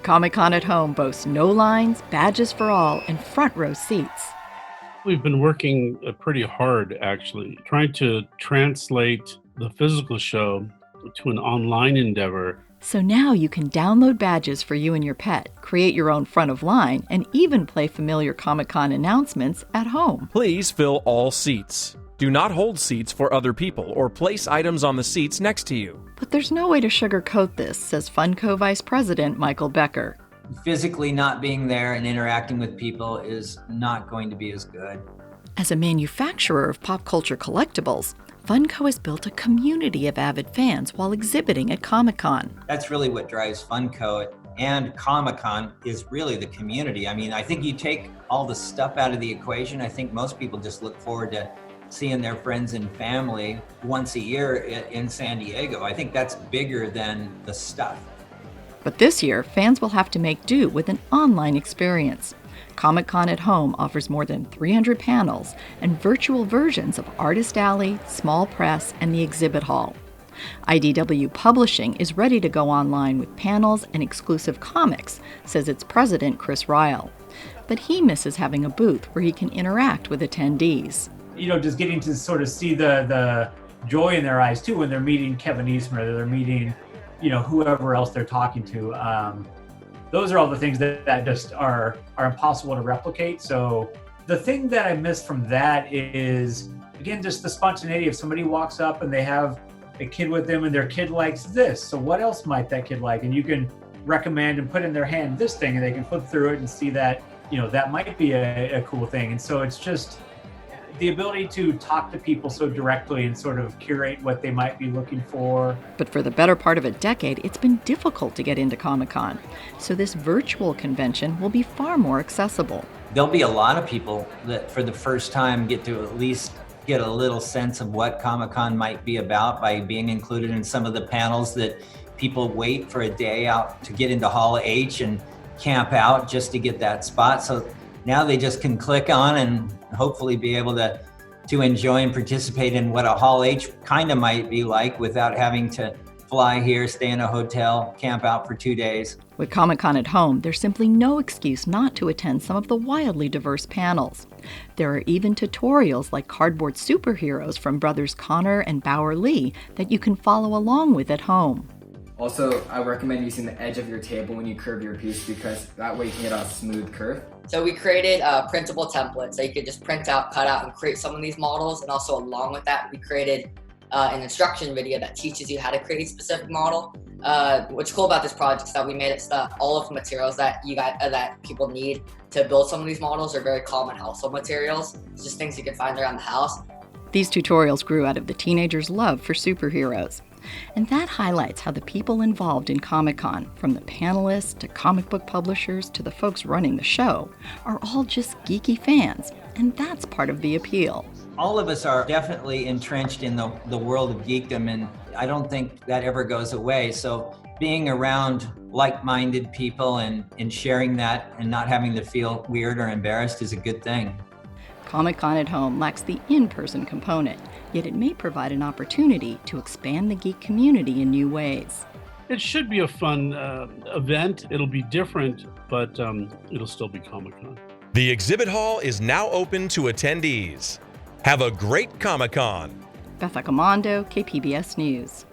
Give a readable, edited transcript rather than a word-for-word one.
ComicCon at Home boasts no lines, badges for all, and front row seats. We've been working pretty hard, actually, trying to translate the physical show to an online endeavor. So now you can download badges for you and your pet, create your own front of line, and even play familiar Comic-Con announcements at home. Please fill all seats. Do not hold seats for other people or place items on the seats next to you. But there's no way to sugarcoat this, says Funko Vice President Michael Becker. Physically not being there and interacting with people is not going to be as good. As a manufacturer of pop culture collectibles, Funko has built a community of avid fans while exhibiting at Comic-Con. That's really what drives Funko and Comic-Con is really the community. I mean, I think you take all the stuff out of the equation. I think most people just look forward to seeing their friends and family once a year in San Diego. I think that's bigger than the stuff. But this year, fans will have to make do with an online experience. ComicCon at Home offers more than 300 panels and virtual versions of Artist Alley, Small Press, and the Exhibit Hall. IDW Publishing is ready to go online with panels and exclusive comics, says its president, Chris Ryle. But he misses having a booth where he can interact with attendees. You know, just getting to sort of see the joy in their eyes, too, when they're meeting Kevin Eastman or they're meeting, you know, whoever else they're talking to. Those are all the things that just are impossible to replicate. So the thing that I miss from that is, again, just the spontaneity. If somebody walks up and they have a kid with them and their kid likes this, so what else might that kid like? And you can recommend and put in their hand this thing and they can flip through it and see that, you know, that might be a cool thing. And so it's just the ability to talk to people so directly and sort of curate what they might be looking for. But for the better part of a decade, it's been difficult to get into Comic-Con. So this virtual convention will be far more accessible. There'll be a lot of people that for the first time get to at least get a little sense of what Comic-Con might be about by being included in some of the panels that people wait for a day out to get into Hall H and camp out just to get that spot. So now they just can click on and hopefully be able to enjoy and participate in what a Hall H kind of might be like without having to fly here, stay in a hotel, camp out for 2 days. With Comic-Con at Home, there's simply no excuse not to attend some of the wildly diverse panels. There are even tutorials like cardboard superheroes from brothers Connor and Bauer Lee that you can follow along with at home. Also, I recommend using the edge of your table when you curve your piece because that way you can get a smooth curve. So we created printable templates that you could just print out, cut out, and create some of these models. And also along with that, we created an instruction video that teaches you how to create a specific model. What's cool about this project is that we made it so that all of the materials that that people need to build some of these models are very common household materials. It's just things you can find around the house. These tutorials grew out of the teenagers' love for superheroes. And that highlights how the people involved in Comic-Con, from the panelists to comic book publishers to the folks running the show, are all just geeky fans, and that's part of the appeal. All of us are definitely entrenched in the world of geekdom, and I don't think that ever goes away. So being around like-minded people and sharing that and not having to feel weird or embarrassed is a good thing. Comic-Con at Home lacks the in-person component, yet it may provide an opportunity to expand the geek community in new ways. It should be a fun event. It'll be different, but it'll still be Comic-Con. The exhibit hall is now open to attendees. Have a great Comic-Con. Beth Accomando, KPBS News.